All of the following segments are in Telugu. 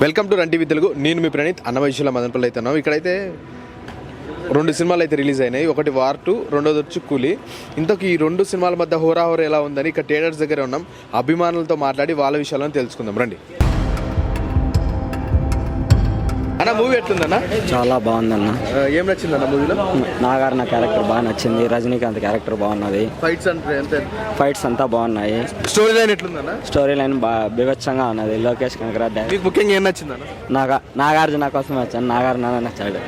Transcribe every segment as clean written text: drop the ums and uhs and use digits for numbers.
Welcome to run TV Telugu. నేను మీ ప్రణీత్ అన్నమయ్యల మదనపల్లి అయితే ఉన్నాం. ఇక్కడైతే 2 సినిమాలు అయితే రిలీజ్ అయినాయి. ఒకటి వార్ 2, రెండోది వచ్చి కూలీ. ఇంతకు ఈ 2 సినిమాల మధ్య హోరాహోర ఎలా ఉందని ఇక్కడ థియేటర్స్ దగ్గర ఉన్నాం. అభిమానులతో మాట్లాడి వాళ్ళ విషయాలను తెలుసుకుందాం రండి. అన్న మూవీ ఎట్లుందన్న? చాలా బాగుందన్న. ఏం నచ్చిందన్న మూవీలో? నాగార్జున క్యారెక్టర్ బాగా నచ్చింది. రజనీకాంత్ క్యారెక్టర్ బాగున్నది. ఫైట్స్ అంతా బాగున్నాయి. స్టోరీ లైన్ ఎట్లుందన్న? స్టోరీ లైన్ బీభత్సంగా ఉన్నది. లోకేష్ కనకరాజ్ ముఖ్యంగా ఏం నచ్చిందన్న? నాగార్జున కోసం వచ్చాను. నాగార్జున నచ్చాడు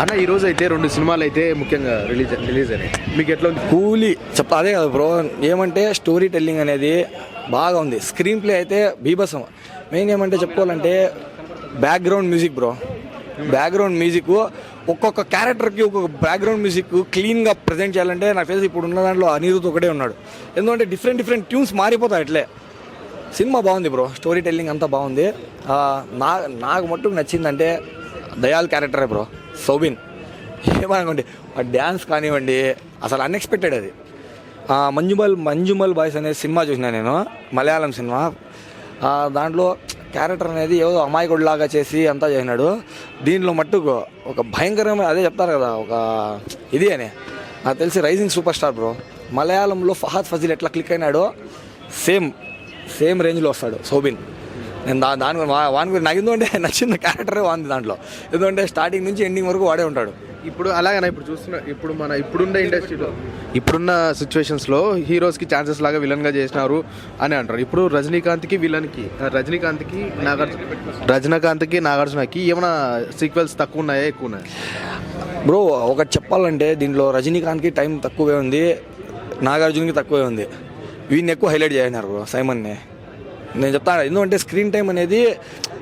అన్న. ఈ రోజు అయితే 2 సినిమాలు అయితే ముఖ్యంగా రిలీజ్ అయినాయి. మీకు ఎట్లా ఉంది? కూలీ అదే కదా బ్రో. ఏమంటే స్టోరీ టెల్లింగ్ అనేది బాగా ఉంది. స్క్రీన్ ప్లే అయితే బీభత్సం. మెయిన్ ఏమంటే చెప్పుకోవాలంటే background music bro. Background music ఒక్కొక్క క్యారెక్టర్కి ఒక్కొక్క బ్యాక్గ్రౌండ్ మ్యూజిక్ క్లీన్గా ప్రజెంట్ చేయాలంటే నాకు తెలిసి ఇప్పుడు ఉన్న దాంట్లో అనిరుద్ధ్ ఒకటే ఉన్నాడు. ఎందుకంటే డిఫరెంట్ ట్యూన్స్ మారిపోతాయి అట్లే. సినిమా బాగుంది బ్రో. స్టోరీ టెల్లింగ్ అంతా బాగుంది. నాకు మట్టుకు నచ్చిందంటే దయాల్ క్యారెక్టరే బ్రో. సౌబిన్ ఏమనుకోండి, ఆ డ్యాన్స్ కానివ్వండి అసలు అన్ఎక్స్పెక్టెడ్. అది మంజుమల్ బాయ్స్ అనే సినిమా చూసిన నేను, మలయాళం సినిమా. దాంట్లో క్యారెక్టర్ అనేది ఏదో అమాయకుడిలాగా చేసి అంతా చేసినాడు. దీంట్లో మట్టుకు ఒక భయంకరమైన అదే చెప్తారు కదా ఒక ఇది అని. నాకు తెలిసి రైజింగ్ సూపర్ స్టార్ బ్రో. మలయాళంలో ఫహద్ ఫజీల్ ఎట్లా క్లిక్ అయినాడో సేమ్ రేంజ్లో వస్తాడు సౌబిన్. నేను వాని గురించి నాకు ఎందుకంటే నచ్చిన క్యారెక్టరే వాంది దాంట్లో. ఎందుకంటే స్టార్టింగ్ నుంచి ఎండింగ్ వరకు వాడే ఉంటాడు. ఇప్పుడు అలాగనే ఇప్పుడున్న ఇండస్ట్రీలో ఇప్పుడున్న సిచ్యువేషన్స్లో హీరోస్కి ఛాన్సెస్ లాగా విలన్గా చేసినారు అని అంటారు. ఇప్పుడు రజనీకాంత్కి నాగార్జునకి ఏమైనా సీక్వెల్స్ తక్కువ ఉన్నాయా ఎక్కువ ఉన్నాయా? బ్రో ఒకటి చెప్పాలంటే దీంట్లో రజనీకాంత్కి టైం తక్కువే ఉంది, నాగార్జునకి తక్కువే ఉంది. వీడిని ఎక్కువ హైలైట్ చేసినారు బ్రో, సైమన్ని. నేను చెప్తాను ఎందుకంటే స్క్రీన్ టైం అనేది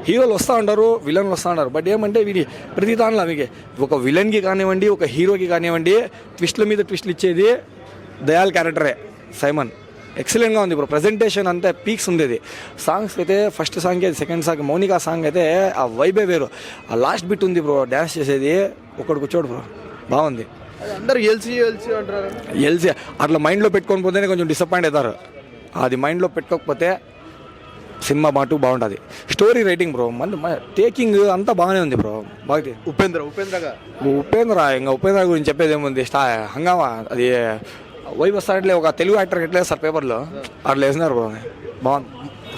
హీరోలు వస్తూ ఉంటారు, విలన్లు వస్తూ ఉంటారు. బట్ ఏమంటే వీడి ప్రతి దానిలో మీకు ఒక విలన్కి కానివ్వండి, ఒక హీరోకి కానివ్వండి, ట్విస్ట్ల మీద ట్విస్ట్లు ఇచ్చేది దయాల్ క్యారెక్టరే సైమన్. ఎక్సలెంట్గా ఉంది బ్రో. ప్రజెంటేషన్ అంతా పీక్స్ ఉండేది. సాంగ్స్ అయితే ఫస్ట్ సాంగ్కి అది సెకండ్ సాంగ్ మౌనికా సాంగ్ అయితే ఆ వైబే వేరు. ఆ లాస్ట్ బిట్ ఉంది బ్రో, డ్యాన్స్ చేసేది ఒకటి కూర్చోడు బ్రో, బాగుంది. అందరూ ఎల్సీ అంటారు. ఎల్సీ అట్లా మైండ్లో పెట్టుకొని పోతేనే కొంచెం డిసప్పాయింట్ అవుతారు. అది మైండ్లో పెట్టుకోకపోతే సినిమా బాగుంటుంది. స్టోరీ రైటింగ్ బ్రో, టేకింగ్ అంతా బాగానే ఉంది బ్రో. బాగా ఉపేంద్ర ఇంకా ఉపేంద్ర గురించి చెప్పేది ఏముంది, హంగామా. అది వైబ్ వస్తారట్లే ఒక తెలుగు యాక్టర్ ఎట్లా వేస్తారు పేపర్లో అట్లా వేసినారు బ్రో, బాగుంది.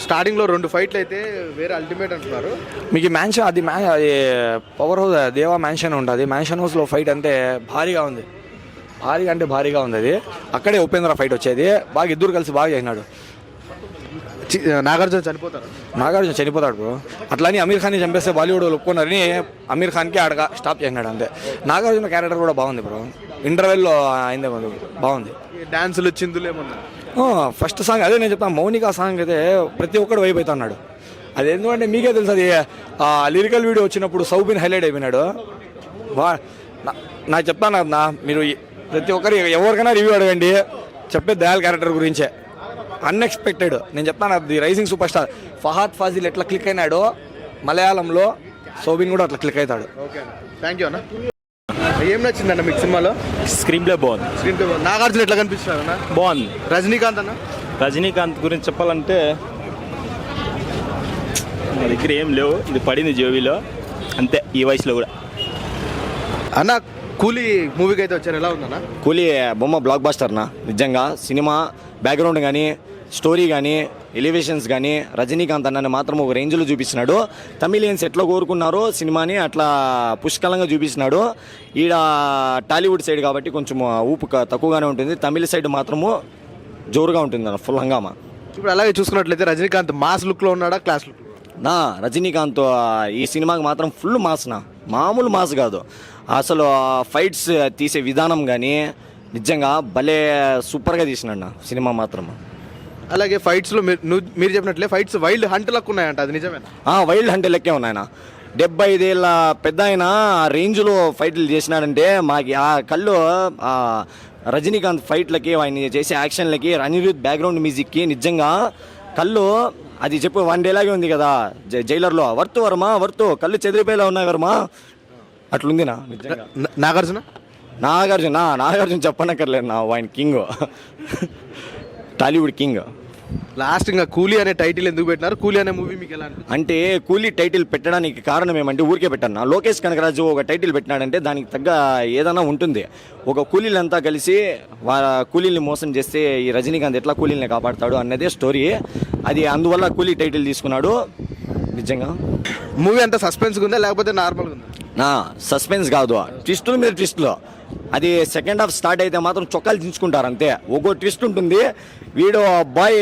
స్టార్టింగ్లో 2 ఫైట్లు అయితే వేరే అల్టిమేట్ అంటున్నారు. మీకు మ్యాన్షన్ అది పవర్ హౌస్ దేవా మ్యాన్షన్ ఉంటుంది. మ్యాన్షన్ హౌస్లో ఫైట్ అంటే భారీగా ఉంది. భారీగా ఉంది అది. అక్కడే ఉపేంద్ర ఫైట్ వచ్చేది. బాగా ఇద్దరు కలిసి బాగా చేసినాడు. నాగార్జున చనిపోతాడు బ్రో. అట్లని అమీర్ ఖాన్ని చంపేస్తే బాలీవుడ్ వాళ్ళు ఒప్పుకున్నారని అమీర్ ఖాన్కి ఆడగా స్టాప్ చేసినాడు అంతే. నాగార్జున క్యారెక్టర్ కూడా బాగుంది బ్రో. ఇంటర్వెల్లో అయిందే బాగుంది. డాన్సులు చిందులు ఏమన్నా ఫస్ట్ సాంగ్ అదే నేను చెప్తాను. మౌనికా సాంగ్ అయితే ప్రతి ఒక్కడు వైపు అవుతున్నాడు. అది ఎందుకంటే మీకే తెలుసు, అది లిరికల్ వీడియో వచ్చినప్పుడు సౌబిన్ హైలైట్ అయిపోయినాడు. నాకు చెప్తాను మీరు ప్రతి ఒక్కరు ఎవరికైనా రివ్యూ అడగండి, చెప్పే దయాల్ క్యారెక్టర్ గురించే. అన్ఎక్స్పెక్టెడ్. నేను చెప్తాను, అది rising super star. Fahadh Faasil ఎట్లా క్లిక్ అయినాడో మలయాళంలో సౌబిన్ కూడా అట్లా క్లిక్ అవుతాడు. థ్యాంక్ యూ అన్న. ఏం నచ్చిందన్న మీకు సినిమాలో? స్క్రీన్ ప్లే బాగుంది. నాగార్జున ఎట్లా కనిపిస్తున్నాడు అన్న? బాగుంది. రజనీకాంత్ గురించి చెప్పాలంటే నా దగ్గర ఏం లేవు. ఇది పడింది జోబీలో అంతే, ఈ వయసులో కూడా. అన్న కూలీ మూవీకి అయితే వచ్చారు, ఎలా ఉందన్న? కూలీ బొమ్మ బ్లాక్ బస్టర్నా నిజంగా. సినిమా బ్యాక్గ్రౌండ్ కానీ, స్టోరీ కానీ, ఎలివేషన్స్ కానీ రజనీకాంత్ అన్నని మాత్రం ఒక రేంజ్లో చూపిస్తున్నాడు. తమిళియన్స్ ఎట్లా కోరుకున్నారో సినిమాని అట్లా పుష్కలంగా చూపిస్తున్నాడు. ఈడ టాలీవుడ్ సైడ్ కాబట్టి కొంచెం ఊపు తక్కువగానే ఉంటుంది. తమిళ సైడ్ మాత్రము జోరుగా ఉంటుంది అన్న, ఫుల్ హంగామా. ఇప్పుడు అలాగే చూసుకున్నట్లయితే రజనీకాంత్ మాస్ లుక్లో ఉన్నాడా, క్లాస్ లుక్? రజనీకాంత్ ఈ సినిమాకి మాత్రం ఫుల్ మాస్నా, మామూలు మాస్ కాదు. అసలు ఫైట్స్ తీసే విధానం కానీ నిజంగా భలే సూపర్గా తీసినాడు సినిమా మాత్రం. అలాగే ఫైట్స్లో మీరు చెప్పినట్లే ఫైట్స్ వైల్డ్ హంట్ లెక్క ఉన్నాయంట, అది నిజమేనా? వైల్డ్ హంట్ లెక్కే ఉన్నాయన. 75 ఏళ్ళ పెద్ద ఆయన రేంజ్లో ఫైట్లు చేసినాడంటే మాకు ఆ కళ్ళు రజనీకాంత్ ఫైట్లకి, ఆయన చేసే యాక్షన్లకి, అనిరుద్ధ్ బ్యాక్గ్రౌండ్ మ్యూజిక్కి నిజంగా కళ్ళు అది చెప్పు వన్ డేలాగే ఉంది కదా జైలర్లో. వర్తు కళ్ళు చెదిరిపోయేలా ఉన్నాయి వర్మ, అట్లుందినా నిజంగా. నాగార్జున చెప్పనక్కర్లేదు నా, ఆయన కింగ్, టాలీవుడ్ కింగ్. లాస్ట్ ఇంకా కూలీ అనే టైటిల్ ఎందుకు పెట్టినారు? కూలీ అనే మూవీ మీకు ఎలా అనిపించింది? అంటే కూలీ టైటిల్ పెట్టడానికి కారణం ఏమంటే ఊరికే పెట్టాను. లోకేష్ కనకరాజు ఒక టైటిల్ పెట్టినాడంటే దానికి తగ్గ ఏదైనా ఉంటుంది. ఒక కూలీలంతా కలిసి కూలీల్ని మోసం చేస్తే ఈ రజనీకాంత్ ఎట్లా కూలీల్ని కాపాడతాడు అన్నదే స్టోరీ. అది అందువల్ల కూలీ టైటిల్ తీసుకున్నాడు. నిజంగా మూవీ అంతా సస్పెన్స్గా ఉందా లేకపోతే నార్మల్గా ఉందా? సస్పెన్స్ కాదు, ట్విస్టులు మీద ట్విస్టులు. అది సెకండ్ హాఫ్ స్టార్ట్ అయితే మాత్రం చొక్కాలు దించుకుంటారు అంతే. ఒక్కో ట్విస్ట్ ఉంటుంది. వీడు అబ్బాయి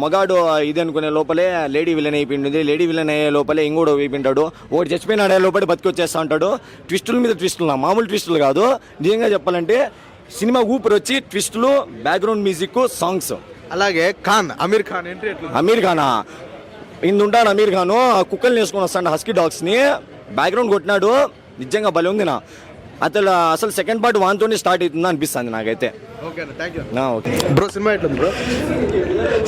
మగాడు ఇది అనుకునే లోపలే లేడీ విలన్ అయిపోయింది. లేడీ విలన్ అయ్యే లోపలే ఇంకోటి అయిపోయింటాడు. ఒకటి చచ్చిపోయినాడే లోపల బతికి వచ్చేస్తా ఉంటాడు. ట్విస్టుల మీద ట్విస్టులు, మామూలు ట్విస్టులు కాదు. నిజంగా చెప్పాలంటే సినిమా ఊపిరి వచ్చి ట్విస్టులు, బ్యాక్గ్రౌండ్ మ్యూజిక్, సాంగ్స్. అలాగే అమీర్ ఖాన్ ఎంట్రీ ఎట్లా? అమీర్ ఖానా ఉంటాడు. అమీర్ ఖాను కుక్కల్ని వేసుకొని వస్తాడు, హస్కీ డాగ్స్ని. బ్యాక్గ్రౌండ్ కొట్టినాడు. నిజంగా భలే ఉంది. అసలు సెకండ్ పార్ట్ వాన్తోనే స్టార్ట్ అవుతుందా అనిపిస్తుంది నాకైతే. ఓకే బ్రో, సినిమా ఎట్లా బ్రో?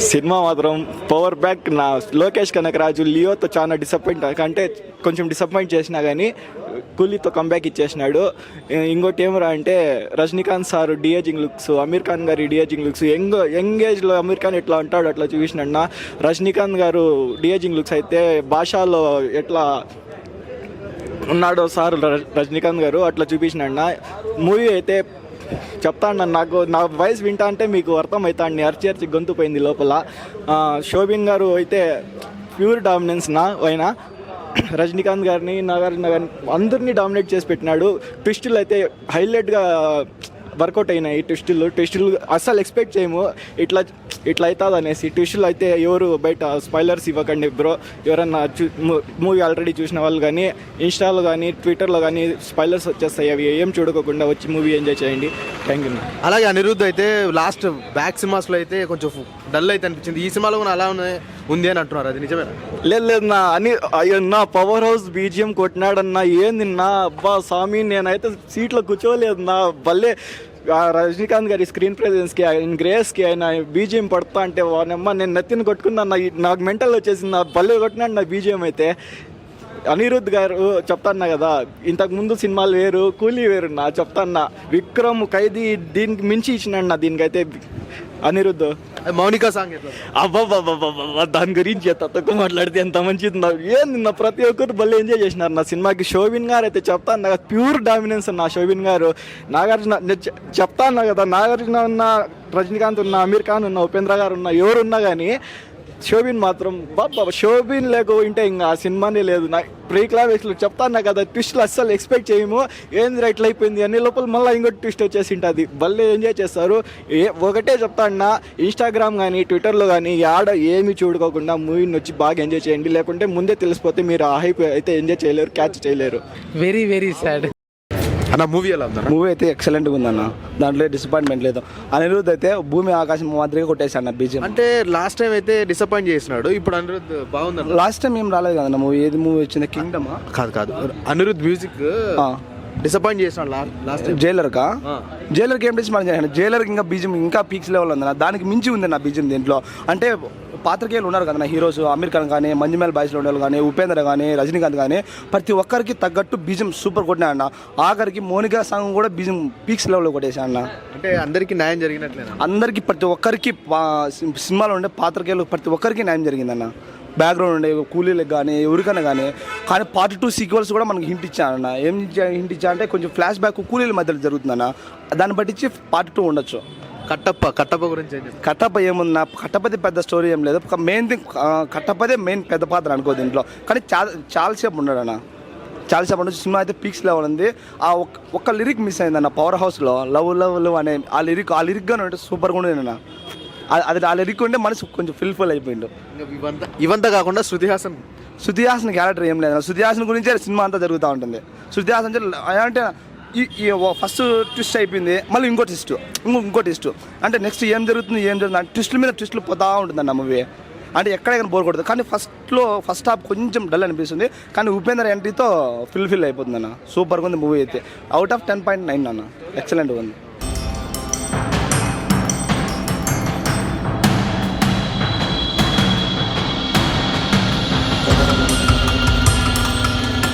సినిమా మాత్రం పవర్ బ్యాక్. నా లోకేష్ కనకరాజు లియోతో చాలా కొంచెం డిసప్పాయింట్ చేసినా కానీ కూలీతో కంబ్యాక్ ఇచ్చేసినాడు. ఇంకోటి ఏమరా అంటే Rajinikanth sir de-ageing looks, Aamir Khan గారి డిఏజింగ్ లుక్స్, యంగ్ ఏజ్లో అమీర్ ఖాన్ ఎట్లా ఉంటాడు అట్లా చూసినా. రజనీకాంత్ గారు డిఏజింగ్ లుక్స్ అయితే భాషలో ఎట్లా ఉన్నాడో సార్ రజనీకాంత్ గారు అట్లా చూపించినాడు. మూవీ అయితే చెప్తాను, నా వాయిస్ వింటా అంటే మీకు అర్థమవుతాడు. అరిచి గొంతు పోయింది లోపల. శోభిన్ గారు అయితే ప్యూర్ డామినెన్స్ అయినా రజనీకాంత్ గారిని, నాగార్జున గారిని అందరినీ డామినేట్ చేసి పెట్టినాడు. ట్విస్టులు అయితే హైలైట్గా వర్కౌట్ అయినాయి. ట్విస్టులు అస్సలు ఎక్స్పెక్ట్ చేయము ఇట్లా అవుతుంది అనేసి. ట్విస్టులు అయితే ఎవరు బయట స్పాయిలర్స్ ఇవ్వకండి బ్రో. ఎవరన్నా మూవీ ఆల్రెడీ చూసిన వాళ్ళు కానీ ఇన్స్టాలో కానీ ట్విట్టర్లో కానీ స్పాయిలర్స్ వచ్చేస్తాయి. అవి ఏం చూడకోకుండా వచ్చి మూవీ ఎంజాయ్ చేయండి. Thank you. అలాగే అనిరుద్ధ్ అయితే లాస్ట్ బ్యాక్ సినిమాస్లో అయితే కొంచెం డల్ అయితే అనిపించింది. ఈ సినిమాలో కూడా అలా ఉంది అని అంటున్నారు. అది నిజమేనా? లేదు నా పవర్ హౌస్ బీజిఎం కొట్టినాడన్నా. ఏందిన్నా అబ్బా స్వామి, నేనైతే సీట్లో కూర్చోలేదు. నా భలే రజనీకాంత్ గారి స్క్రీన్ ప్రెజెన్స్కి, ఆయన గ్రేస్కి, ఆయన బీజిఎం పడతా అంటే వానమ్మ నేను నెత్తిని కొట్టుకున్నా. నాకు మెంటల్ వచ్చేసింది. నా భలే కొట్టినాడు నా బీజిఎం అయితే. అనిరుద్ధ్ గారు చెప్తాన్నా కదా, ఇంతకుముందు సినిమాలు వేరు, కూలీ వేరు. చెప్తాన్నా విక్రమ్, ఖైదీ దీనికి మించి ఇచ్చినాడు దీనికైతే అనిరుద్ధ్. మౌనికా సాంగ్ అబ్బాబ్బాబ్బా దాని గురించి తక్కువ మాట్లాడితే ఎంత మంచిది. ఏంది ప్రతి ఒక్కరు భలే ఎంజాయ్ చేసినారు నా సినిమాకి. శోభిన్ గారు అయితే చెప్తాను ప్యూర్ డామినెన్స్ నా శోభిన్ గారు. నాగార్జున చెప్తాను కదా, నాగార్జున ఉన్న, రజనీకాంత్ ఉన్న, అమీర్ ఖాన్ ఉన్న, ఉపేంద్ర గారు ఉన్న, ఎవరున్నా కానీ శోభిన్ మాత్రం బాబా శోభిన్ లేకుంటే ఇంకా ఆ సినిమానే లేదు. నా ప్రీ క్లైమాక్స్లో చెప్తాను కదా, ట్విస్ట్లు అస్సలు ఎక్స్పెక్ట్ చేయము. ఏంది రైట్లు అయిపోయింది అన్ని లోపల మళ్ళీ ఇంకోటి ట్విస్ట్ వచ్చేసి ఉంటుంది. భలే ఎంజాయ్ చేస్తారు. ఒకటే చెప్తాను, ఇన్స్టాగ్రామ్ కానీ ట్విట్టర్లో కానీ ఆడ ఏమి చూడుకోకుండా మూవీని వచ్చి బాగా ఎంజాయ్ చేయండి. లేకుంటే ముందే తెలిసిపోతే మీరు ఆ హైప్ అయితే ఎంజాయ్ చేయలేరు, క్యాచ్ చేయలేరు. వెరీ వెరీ సాడ్ అన్న. మూవీ ఎలా ఉందన్న? మూవీ అయితే ఎక్సలెంట్గా ఉందన్న, దాంట్లో డిసప్పాయింట్మెంట్ లేదు. అనిరుద్ధ్ అయితే భూమి ఆకాశం మాదిరిగా కొట్టేశాడు బీజం. అంటే లాస్ట్ టైం అయితే డిసప్పాయింట్ చేసినాడు. ఇప్పుడు అనిరుద్ధ్ బాగుందన్న. లాస్ట్ టైం ఏం రాలేదు కదన్న మూవీ. ఏది మూవీ వచ్చింది? కింగ్డమ్ కాదు అనిరుద్ధ్ మ్యూజిక్ డిసప్పాయింట్ చేసినాడు లాస్ట్ జైలర్కి ఏం డిసప్పాయింట్ చేశాను. జైలర్కి ఇంకా బీజం ఇంకా పీక్స్ లెవెల్ ఉందన్న. దానికి మించి ఉంది నా బీజం దీంట్లో. అంటే పాత్రికేయులు ఉన్నారు కదా హీరోస్, అమీర్ ఖాన్ కానీ, మంజుమేల్ బాయ్స్లో ఉండేవాళ్ళు కానీ, ఉపేంద్ర కానీ, రజనీకాంత్ కానీ ప్రతి ఒక్కరికి తగ్గట్టు బీజం సూపర్ కొట్టినా అన్న. ఆఖరికి మోనికా సాంగ్ కూడా బీజం పీక్స్ లెవెల్లో కొట్టేసా అన్న. అంటే అందరికీ న్యాయం జరిగినట్లేనా? అందరికీ ప్రతి ఒక్కరికి సినిమాలో ఉండే పాత్రికేయులు ప్రతి ఒక్కరికి న్యాయం జరిగిందన్న. బ్యాక్గ్రౌండ్ ఉండే కూలీలకు కానీ ఎవరికైనా కానీ. పార్ట్ 2 సీక్వెల్స్ కూడా మనకి హింట్ ఇచ్చానన్న. ఏం హింట్ ఇచ్చా అంటే కొంచెం ఫ్లాష్ బ్యాక్ కూలీల మధ్యలో జరుగుతుందన్న. దాన్ని బట్టించి పార్ట్ 2 ఉండొచ్చు. కట్టప్ప గురించి కట్టప్ప ఏముందన్న, కట్టప్పది పెద్ద స్టోరీ ఏం లేదు. మెయిన్ థింగ్ కట్టప్పదే మెయిన్ పెద్ద పాత్ర అనుకో దీంట్లో. కానీ చాలాసేపు ఉన్నాడన్న. చాలాసేపు ఉండొచ్చు. సినిమా అయితే పీక్స్ లెవెల్ ఉంది. ఆ ఒక్క లిరిక్ మిస్ అయిందన్న పవర్ హౌస్లో, లవ్ లవ్ లవ్ అనే ఆ లిరిక్గా ఉంటే సూపర్గా ఉండేదన్న. అది ఆ లిరిక్ ఉంటే మనసు కొంచెం ఫుల్ అయిపోయిండు. ఇవంతా కాకుండా శృతి హాసన్ క్యారెక్టర్ ఏం లేదు. శృతి హాసన్ గురించే సినిమా అంతా జరుగుతూ ఉంటుంది. శృతి హాసన్ అంటే ఫస్ట్ ట్విస్ట్ అయిపోయింది, మళ్ళీ ఇంకో ట్విస్ట్ అంటే నెక్స్ట్ ఏం జరుగుతుంది అంటే ట్విస్టుల మీద ట్విస్టులు పోతా ఉంటుందన్న మూవీ. అంటే ఎక్కడైనా బోర్ కొడుతుంది. కానీ ఫస్ట్ హాఫ్ కొంచెం డల్ అనిపిస్తుంది. కానీ ఉపేంద్ర ఎంట్రీతో ఫిల్ అయిపోతుంది అన్న. సూపర్గా ఉంది మూవీ అయితే. అవుట్ ఆఫ్ 10.9 అన్న. ఎక్సలెంట్గా ఉంది.